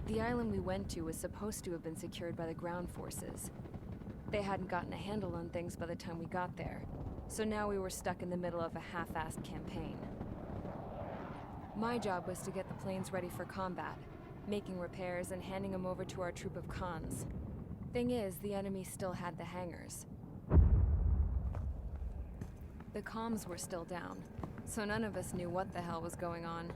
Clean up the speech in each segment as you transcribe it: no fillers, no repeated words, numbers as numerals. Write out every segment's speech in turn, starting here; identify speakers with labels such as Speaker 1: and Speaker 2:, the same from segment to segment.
Speaker 1: The island we went to was supposed to have been secured by the ground forces. They hadn't gotten a handle on things by the time we got there, so now we were stuck in the middle of a half-assed campaign. My job was to get the planes ready for combat, making repairs and handing them over to our troop of cons. Thing is, the enemy still had the hangars. The comms were still down, so none of us knew what the hell was going on.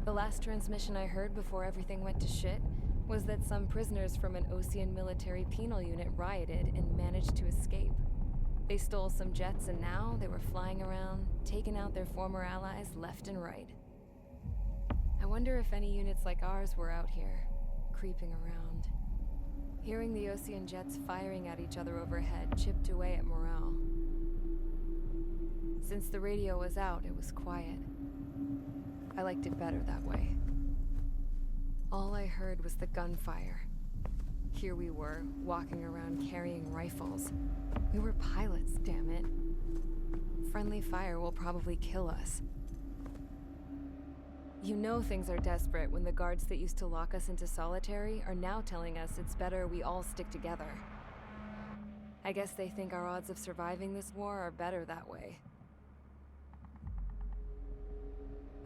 Speaker 1: The last transmission I heard before everything went to shit was that some prisoners from an Osean military penal unit rioted and managed to escape. They stole some jets and now they were flying around, taking out their former allies left and right. I wonder if any units like ours were out here, creeping around. Hearing the Osean jets firing at each other overhead chipped away at morale. Since the radio was out, it was quiet. I liked it better that way. All I heard was the gunfire. Here we were, walking around carrying rifles. We were pilots, damn it. Friendly fire will probably kill us. You know things are desperate when the guards that used to lock us into solitary are now telling us it's better we all stick together. I guess they think our odds of surviving this war are better that way.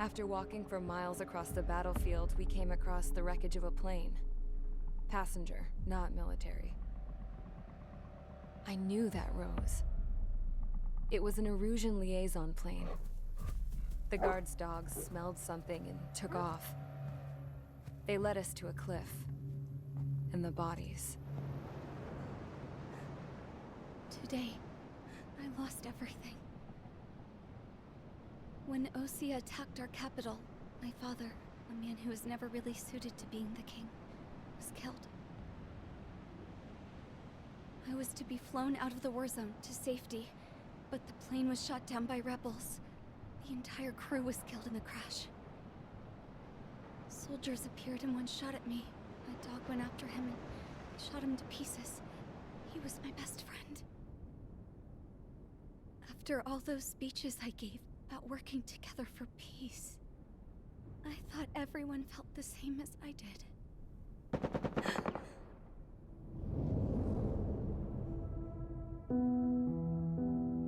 Speaker 1: After walking for miles across the battlefield, we came across the wreckage of a plane. Passenger, not military. I knew that rose. It was an Erusian liaison plane. The guard's dogs smelled something and took off. They led us to a cliff. And the bodies.
Speaker 2: Today, I lost everything. When Osea attacked our capital, my father, a man who was never really suited to being the king, was killed. I was to be flown out of the war zone to safety, but the plane was shot down by rebels. The entire crew was killed in the crash. Soldiers appeared and one shot at me. My dog went after him and shot him to pieces. He was my best friend. After all those speeches I gave about working together for peace, I thought everyone felt the same as I did.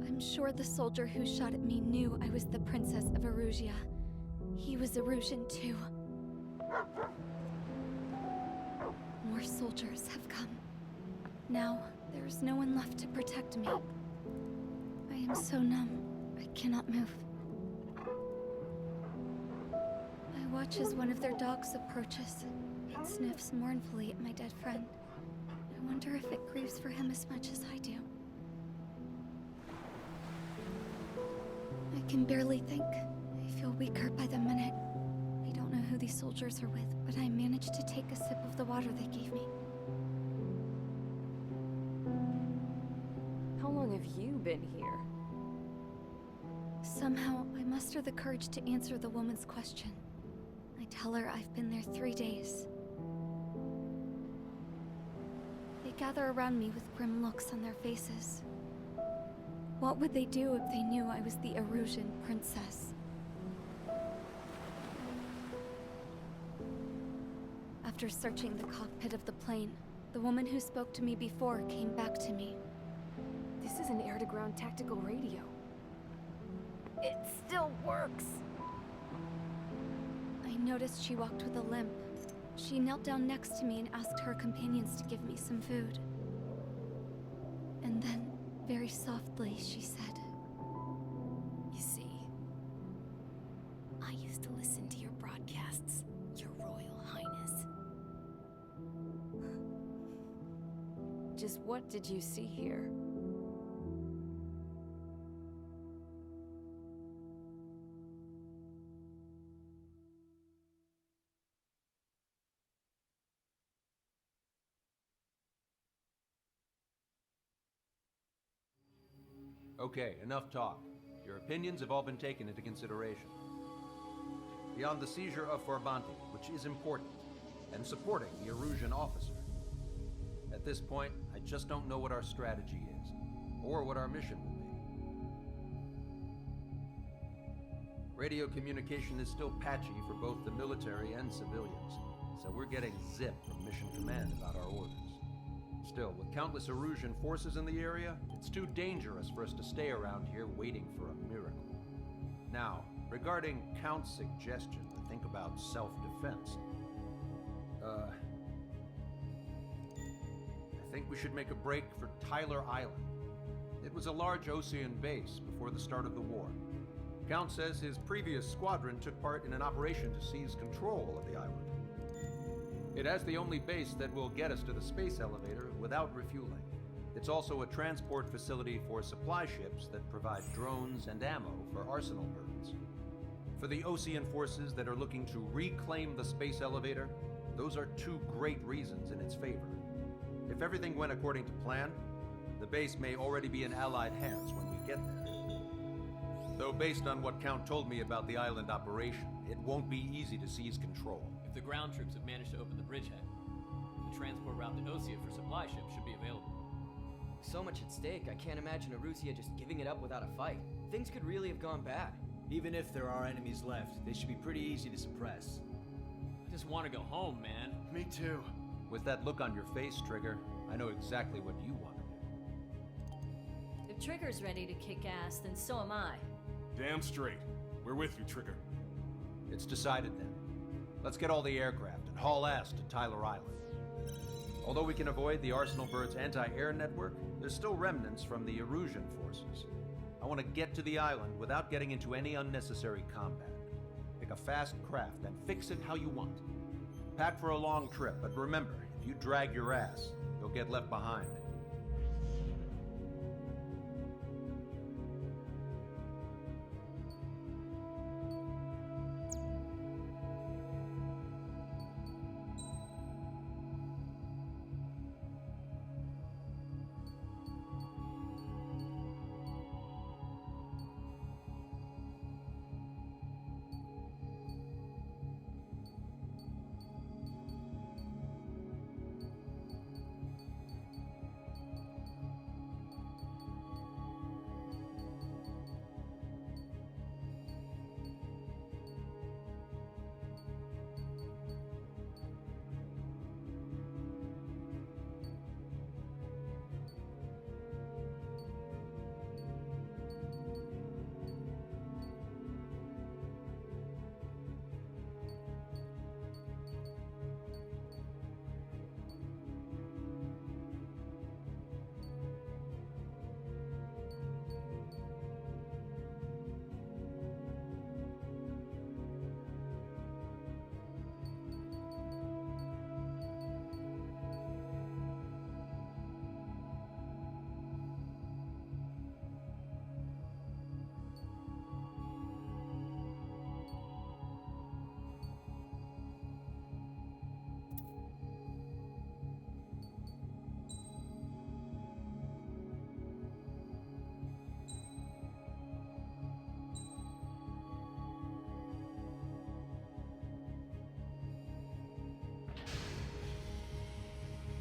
Speaker 2: I'm sure the soldier who shot at me knew I was the Princess of Erusia. He was Erusian too. More soldiers have come. Now, there is no one left to protect me. I am so numb, I cannot move. I watch as one of their dogs approaches. It sniffs mournfully at my dead friend. I wonder if it grieves for him as much as I do. I can barely think. I feel weaker by the minute. I don't know who these soldiers are with, but I managed to take a sip of the water they gave me.
Speaker 1: How long have you been here?
Speaker 2: Somehow, I muster the courage to answer the woman's question. I tell her I've been there 3 days. They gather around me with grim looks on their faces. What would they do if they knew I was the Erusian princess? After searching the cockpit of the plane, the woman who spoke to me before came back to me.
Speaker 1: This is an air-to-ground tactical radio. It still works!
Speaker 2: I noticed she walked with a limp. She knelt down next to me and asked her companions to give me some food. And then, very softly, she said,
Speaker 1: You see, I used to listen to your broadcasts, Your Royal Highness. Just what did you see here?
Speaker 3: Okay, enough talk. Your opinions have all been taken into consideration. Beyond the seizure of Forbanti, which is important, and supporting the Erusian officer, at this point, I just don't know what our strategy is, or what our mission will be. Radio communication is still patchy for both the military and civilians, so we're getting zip from Mission Command about our orders. Still, with countless Erusian forces in the area, it's too dangerous for us to stay around here waiting for a miracle. Now, regarding Count's suggestion to think about self-defense, I think we should make a break for Tyler Island. It was a large Osean base before the start of the war. Count says his previous squadron took part in an operation to seize control of the island. It has the only base that will get us to the space elevator without refueling. It's also a transport facility for supply ships that provide drones and ammo for arsenal birds. For the Osean forces that are looking to reclaim the space elevator, those are two great reasons in its favor. If everything went according to plan, the base may already be in Allied hands when we get there. Though based on what Count told me about the island operation, it won't be easy to seize control.
Speaker 4: If the ground troops have managed to open the bridgehead, the transport route to Osea for supply ships should be available.
Speaker 5: So much at stake, I can't imagine Erusia just giving it up without a fight. Things could really have gone bad.
Speaker 6: Even if there are enemies left, they should be pretty easy to suppress.
Speaker 4: I just want to go home, man.
Speaker 6: Me too.
Speaker 3: With that look on your face, Trigger, I know exactly what you want to do.
Speaker 7: If Trigger's ready to kick ass, then so am I.
Speaker 8: Damn straight. We're with you, Trigger.
Speaker 3: It's decided then. Let's get all the aircraft and haul ass to Tyler Island. Although we can avoid the Arsenal Bird's anti-air network, there's still remnants from the Erusian forces. I want to get to the island without getting into any unnecessary combat. Pick a fast craft and fix it how you want. Pack for a long trip, but remember, if you drag your ass, you'll get left behind.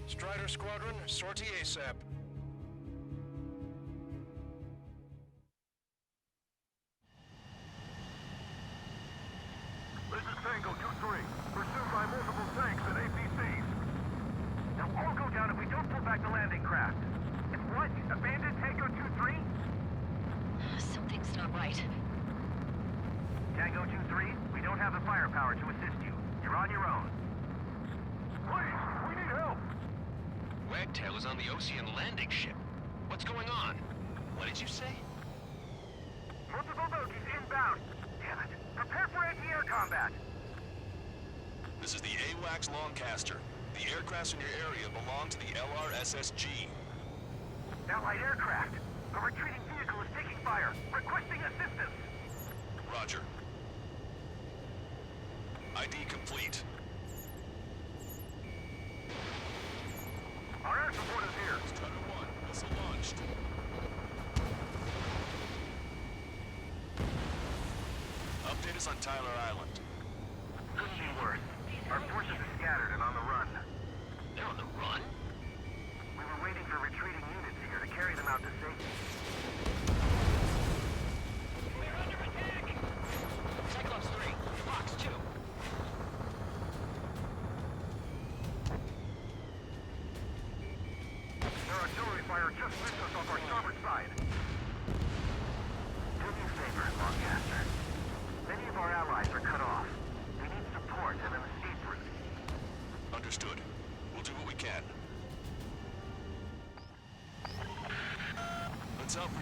Speaker 9: Strider Squadron, sortie ASAP.
Speaker 10: This is Tango 2-3, pursued by multiple tanks and APCs.
Speaker 9: They'll all go down if we don't pull back the landing craft. If what? Abandoned Tango 2-3?
Speaker 7: Something's not right.
Speaker 9: Tango 2-3, we don't have the firepower to assist you. You're on your own.
Speaker 10: Please, we need help!
Speaker 11: Wagtail is on the Osean landing ship. What's going on? What did you say?
Speaker 9: Multiple bogies inbound. Damn it. Prepare for anti-air combat.
Speaker 8: This is the AWACS Longcaster. The aircrafts in your area belong to the LRSSG.
Speaker 9: Allied aircraft. A retreating vehicle is taking fire. Requesting assistance.
Speaker 8: Roger. ID complete.
Speaker 9: Our air support is here.
Speaker 8: Strider 1, missile launched. Update us on Tyler Island.
Speaker 9: Couldn't be worse. Our forces are scattered and on the run.
Speaker 11: They're on the run?
Speaker 9: We were waiting for retreating units here to carry them out to safety.
Speaker 11: We're under attack! Cyclops 3, Fox 2.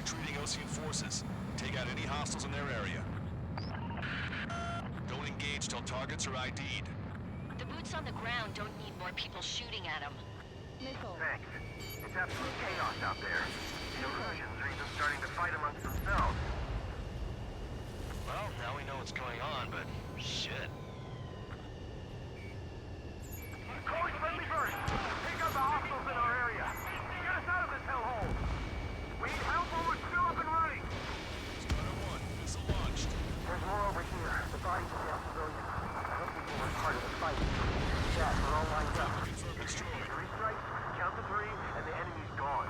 Speaker 8: retreating Osean forces. Take out any hostiles in their area. Don't engage till targets are ID'd.
Speaker 12: The boots on the ground don't need more people shooting at them.
Speaker 9: Thanks. It's absolute chaos out there. The Erusians are even starting to fight amongst themselves.
Speaker 11: Well, now we know what's going on, but shit.
Speaker 9: Call friendly first! Take out the hostiles in our area! Get us out of this hellhole! We need help while we're still up and running!
Speaker 8: Strider 1, missile launched.
Speaker 9: There's more over here. The bodies of the civilians. I don't think they were part of the fight. Yeah, we're all lined up.
Speaker 8: Confirmed destroyed.
Speaker 9: 3 strikes, count to 3, and the enemy's gone.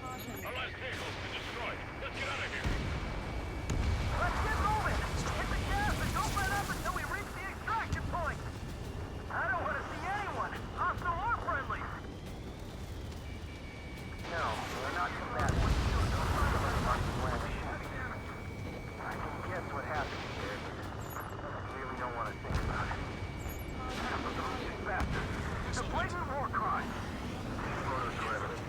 Speaker 10: Our last vehicle's been destroyed. Let's get out of here.
Speaker 9: Let's get moving! Hit the gas and don't let up until we reach the extraction point! I don't want to see anyone, hostile or friendly! No, we're not combatants. Some of us aren't planned to shoot. I can guess what happened here, but I really don't want to think about it. But those bastards, it's a blatant war crime! Photos are evidence.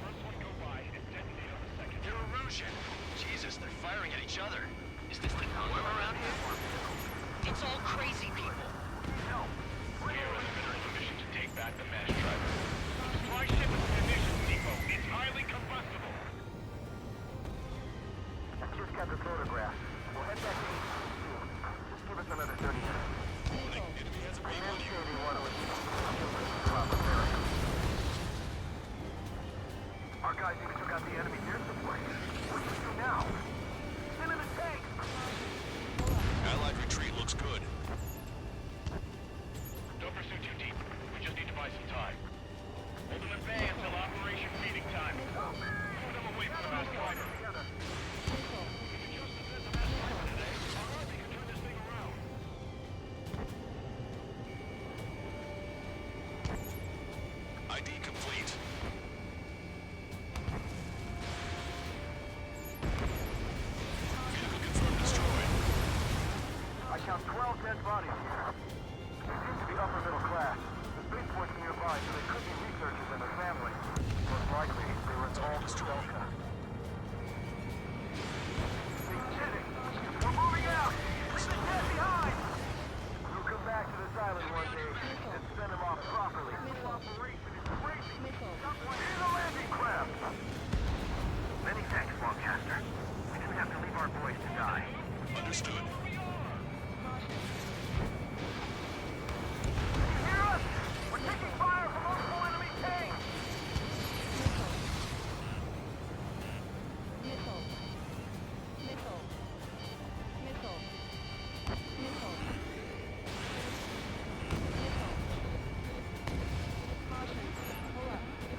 Speaker 10: First one go by and detonate on the second.
Speaker 11: They're Erusian. Jesus, they're firing at each other. Is this the norm around here? It's all crazy people.
Speaker 9: No.
Speaker 10: We are in the middle of a mission to take back the mass driver. The supply ship is a munitions depot. It's highly combustible.
Speaker 9: I just got the photograph. We'll head back to HQ soon. Just give us another 30 minutes.
Speaker 8: Enemy has a
Speaker 9: I
Speaker 8: beam
Speaker 9: am
Speaker 8: on you.
Speaker 9: sure they want to achieve proper barracks. Our guys even took out the enemy air support. What do we do now? Send in the tank!
Speaker 8: Allied retreat looks good.
Speaker 10: Don't pursue too deep. We just need to buy some time. Hold them at bay until operation feeding time. Move them away from the mass driver. If you chose to send the mass driver today, our army can turn this thing around.
Speaker 8: ID complete. Vehicle confirmed destroyed.
Speaker 9: I count 12 dead bodies here. They seem to be upper middle class. The spaceport's nearby, so they could be researchers and their families. Most likely, they were involved in Delta. They did it! We're moving out! Leave the dead behind! We'll come back to this island one day and send them off properly. This operation is crazy! Here's the landing craft! Many thanks, Lancaster. We didn't have to leave our boys to die.
Speaker 8: Understood.
Speaker 9: You hear us? We're taking fire from multiple enemy tanks!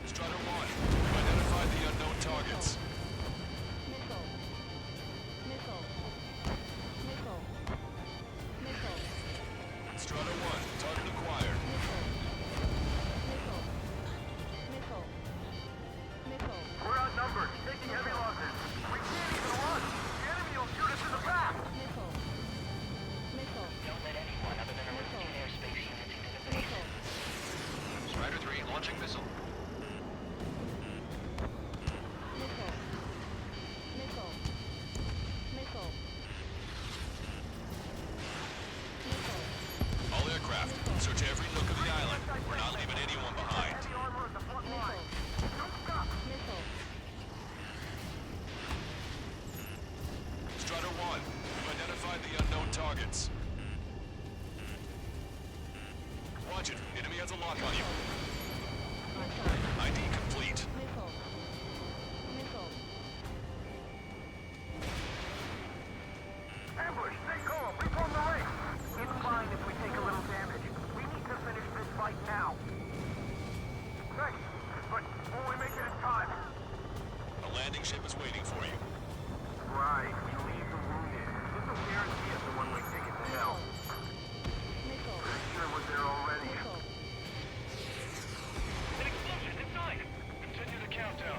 Speaker 8: Strider 1, we've identified the unknown targets. Strider 1, target acquired.
Speaker 9: We're outnumbered, taking heavy losses. We can't even run! The enemy will shoot us in the back!
Speaker 12: Don't let anyone other than Erusian airspace units into the base.
Speaker 11: Strider 3, launching missile.
Speaker 8: All aircraft, search every nook of the island. We're not leaving anyone behind.
Speaker 9: Heavy armor at the front line. Don't stop!
Speaker 8: Strider 1, we've identified the unknown targets. Watch it. Enemy has a lock on you. ID complete.
Speaker 9: Ambush, stay calm, reform the ranks! It's fine if we take a little damage. We need to finish this fight now. Thanks, but will we make it in time?
Speaker 8: A landing ship is waiting for you.
Speaker 9: Right, we leave the wounded. This will guarantee us a one-way ticket to hell. Pretty sure we're there already.
Speaker 10: An explosion inside! Continue the countdown.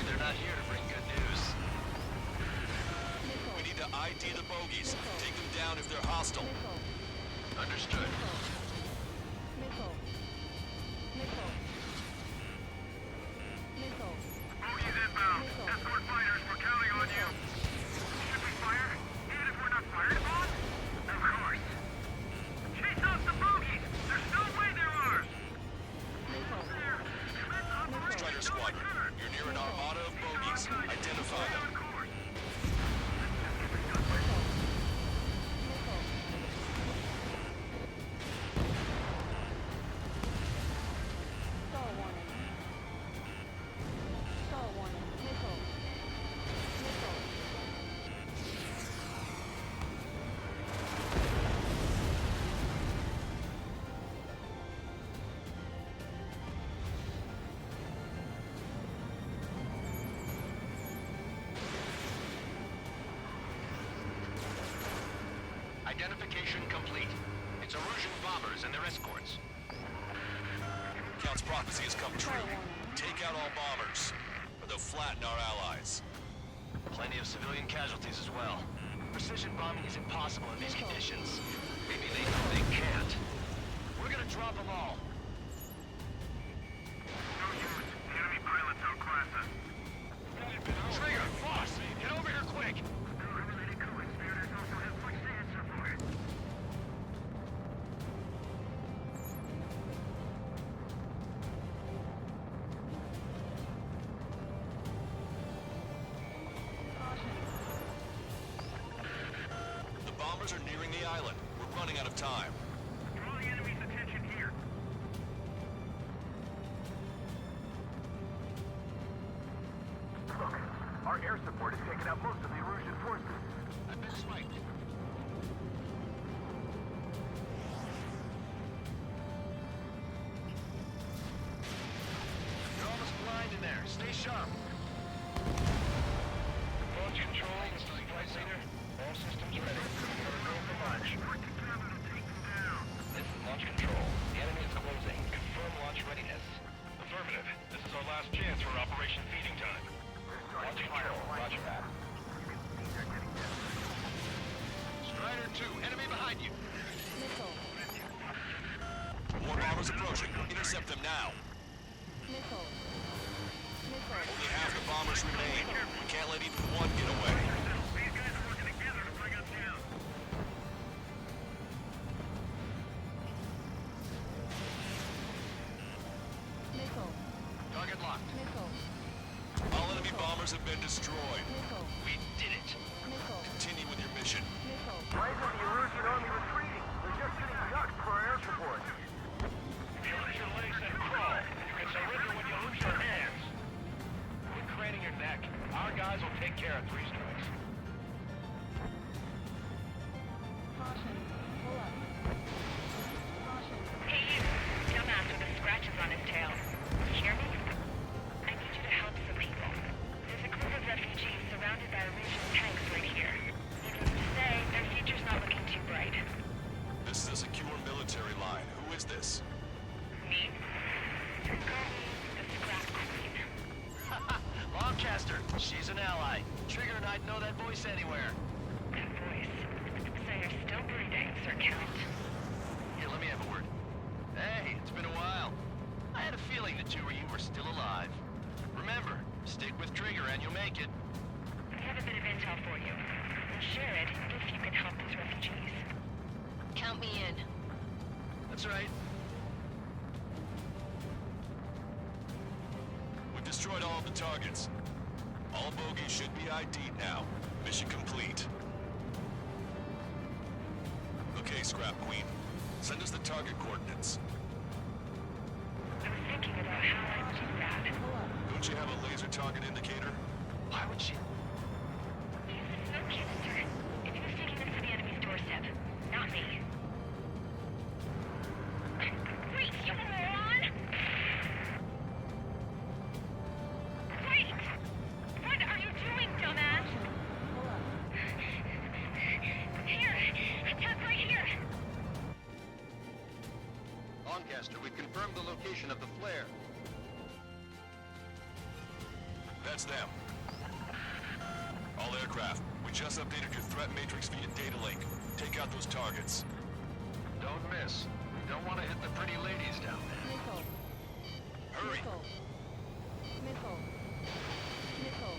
Speaker 11: they're not here to bring good news.
Speaker 8: We need to ID the bogies. Take them down if they're hostile.
Speaker 11: Understood.
Speaker 10: Bogies inbound. Escort fighters, we're counting on you. Should we fire? Even if we're not fired upon? Of course. Chase off the bogies! There's no way they're ours!
Speaker 8: Strider squad, you're near an armada of bogies. Identify them.
Speaker 11: Identification complete. It's Erusian bombers and their escorts.
Speaker 8: Count's prophecy has come true. Take out all bombers, or they'll flatten our allies.
Speaker 11: Plenty of civilian casualties as well. Precision bombing is impossible in these conditions. Maybe they know they can't. We're gonna drop them all.
Speaker 10: No use. The enemy pilots outclass us.
Speaker 11: Trigger, boss, get over here quick.
Speaker 8: The bombers are nearing the island. We're running out of time.
Speaker 10: Draw the enemy's attention here.
Speaker 9: Look, our air support has taken out most of the Erusian forces.
Speaker 11: I've been swiped. You're almost blind in there. Stay sharp.
Speaker 10: Launch control, this is Flight Leader. All systems ready. We're go for launch. Work together to take them down. This is Launch Control. The enemy is closing. Confirm launch readiness. Affirmative. This is our last chance for Operation Feeding Time. Launch Control. Roger that.
Speaker 11: Strider 2, enemy behind you.
Speaker 8: More bombers approaching. Intercept them now. Only half the bombers remain. We can't let even one get away.
Speaker 10: These guys are working together to bring us down.
Speaker 11: Target locked.
Speaker 8: All enemy bombers have been destroyed.
Speaker 11: We did it.
Speaker 8: Continue with your mission.
Speaker 9: Why isn't the Erusian army retreating? They're just getting ducked for our air support.
Speaker 10: If you lose your legs, then crawl. You can surrender when you lose your hands. Quit craning your neck. Our guys will take care of 3 strikes.
Speaker 12: Hey you, dumbass with the scratches on his tail. You hear me? I need you to help some people. There's a group of refugees surrounded by Erusian tanks right here. Needless to say, their future's not looking too bright.
Speaker 8: This is a secure military line. Who is this?
Speaker 12: Me? Call me the Scrap Queen.
Speaker 11: Longcaster, she's an ally. Trigger and I'd know that voice anywhere.
Speaker 12: That voice. So you're still breathing, Sir Count.
Speaker 11: Here, let me have a word. Hey, it's been a while. I had a feeling the two of you were still alive. Remember, stick with Trigger and you'll make it.
Speaker 12: I have a bit of intel for you. We'll share it if you can help these refugees. Count me in.
Speaker 11: That's right.
Speaker 8: We've destroyed all of the targets. All bogies should be ID'd now. Mission complete. Okay, Scrap Queen. Send us the target coordinates.
Speaker 12: I was thinking about how I would do that.
Speaker 8: Don't you have a laser target indicator?
Speaker 11: Why would she?
Speaker 12: Use the smoke canister. If he was taking them to the enemy's doorstep, not me. Wait, you moron! Wait! What are you doing, dumbass? Here! Attack right here!
Speaker 11: Longcaster, we've confirmed the location of the flare.
Speaker 8: That's them. All aircraft, we just updated your threat matrix via data link. Take out those targets.
Speaker 10: Don't miss. We don't want to hit the pretty ladies down there.
Speaker 1: Missile.
Speaker 8: Hurry!
Speaker 1: Missile. Missile. Missile.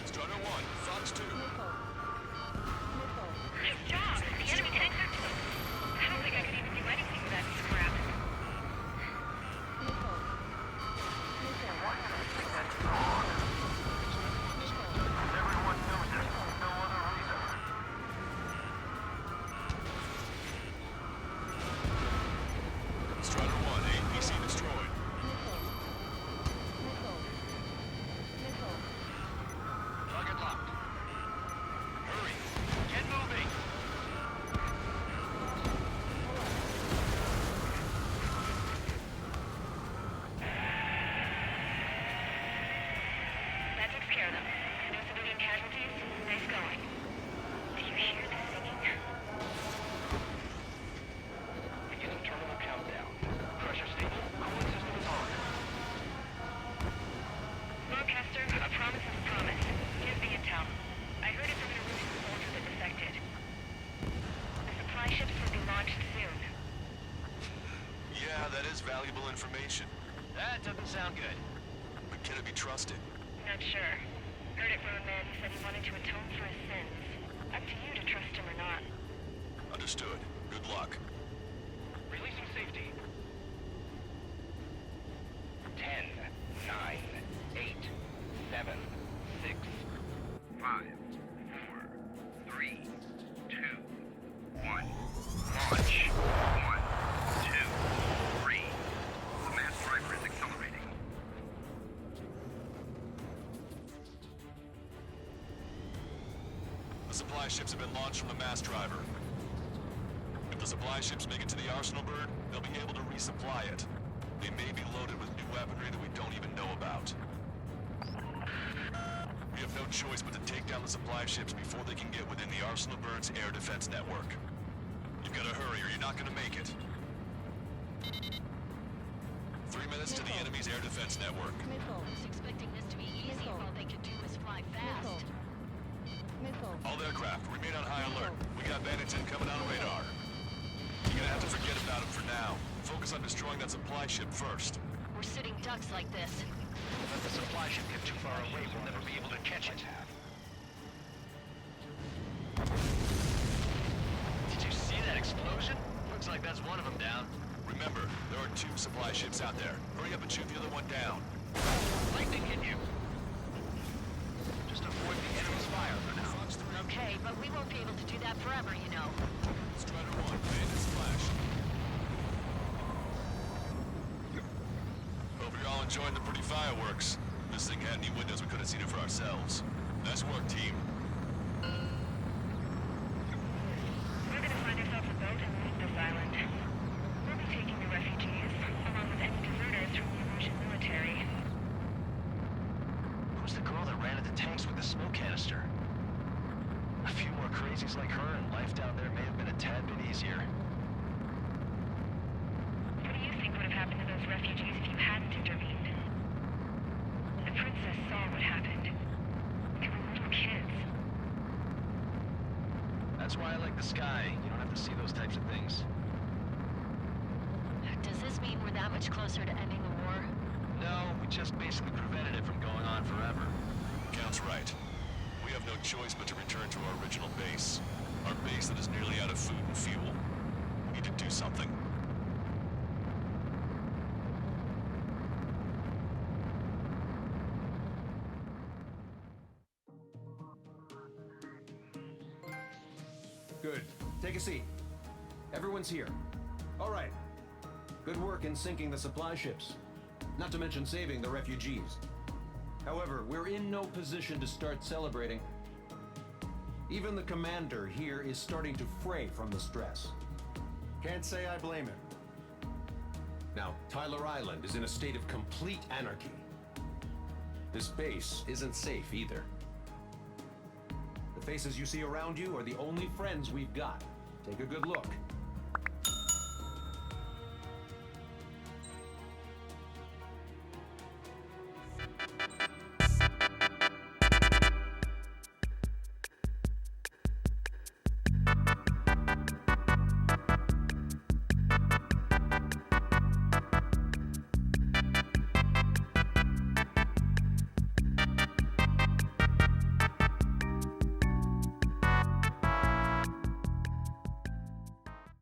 Speaker 8: Strutter 1, Fox 2.
Speaker 1: Missile. Missile.
Speaker 12: Nice job! The enemy tanks are too. I don't think I could even do anything with that scrap.
Speaker 1: Missile. Missile.
Speaker 9: Everyone knows it. No other reason.
Speaker 8: Strutter 1, APC destroyed.
Speaker 1: Missile. Missile. Missile.
Speaker 10: Target locked.
Speaker 8: Hurry!
Speaker 10: Get moving!
Speaker 12: That takes care of them. No civilian casualties. Nice going. Do you hear the singing?
Speaker 10: Beginning terminal countdown. Pressure stable. Cooling system is on.
Speaker 12: Broadcaster, a promise is a promise. Here's the intel. I heard it from an Erusian soldier that defected. The supply ships will be launched soon.
Speaker 8: Yeah, that is valuable information.
Speaker 11: That doesn't sound good.
Speaker 8: But can it be trusted?
Speaker 12: Not sure. Heard it from a man who said he wanted to atone for his sins. Up to you to trust him or not.
Speaker 8: Understood. Good luck.
Speaker 10: Releasing safety. 10, 9, 8, 7, 6, 5, 4, 3, 2, 1. Launch. 1, 2, 3. The mass driver is accelerating.
Speaker 8: The supply ships have been launched from the mass driver. If the supply ships make it to the arsenal bird, they'll be able to resupply it. They may be loaded with new weaponry that we don't even know about. We have no choice but to take down the supply ships before they can get within the arsenal bird's air defense network. You've got to hurry or you're not going to make it. 3 minutes to the enemy's air defense network.
Speaker 1: Missile.
Speaker 7: I was expecting this to be easy.
Speaker 1: Missile.
Speaker 7: All they could do was fly fast.
Speaker 1: Missile. Missile.
Speaker 8: All aircraft, remain on high alert. We got bandits incoming on radar. You're gonna have to forget about them for now. Focus on destroying that supply ship first.
Speaker 7: We're sitting ducks like this.
Speaker 10: If the supply ship gets too far away, we'll never be able to catch it.
Speaker 11: Did you see that explosion? Looks like that's one of them down.
Speaker 8: Remember, there are 2 supply ships out there. Hurry up and shoot the other one down.
Speaker 10: Lightning hit you. Just avoid the enemy's fire for now.
Speaker 8: Fox 3.
Speaker 7: Okay, but we won't be able to do that forever, you know.
Speaker 8: Strider 1, bandits flash. Hope you're all enjoying the pretty fireworks. This thing had any windows, we could have seen it for ourselves. Nice work, team.
Speaker 12: We're gonna find ourselves a boat and leave this island. We'll be taking the refugees, along with any deserters from the Erusian military.
Speaker 11: Who's the girl that ran at the tanks with the smoke canister? A few more crazies like her and life down there may have been a tad bit easier.
Speaker 12: What do you think would have happened to those refugees if you hadn't intervened? The princess saw what happened. They were little kids.
Speaker 11: That's why I like the sky. You don't have to see those types of things.
Speaker 7: Does this mean we're that much closer to ending the war?
Speaker 11: No, we just basically prevented it from going on forever.
Speaker 8: Count's right. We have no choice but to return to our original base. Our base that is nearly out of food and fuel. We need to do something.
Speaker 3: Good. Take a seat. Everyone's here. All right. Good work in sinking the supply ships. Not to mention saving the refugees. However, we're in no position to start celebrating. Even the commander here is starting to fray from the stress. Can't say I blame him. Now, Tyler Island is in a state of complete anarchy. This base isn't safe either. The faces you see around you are the only friends we've got. Take a good look.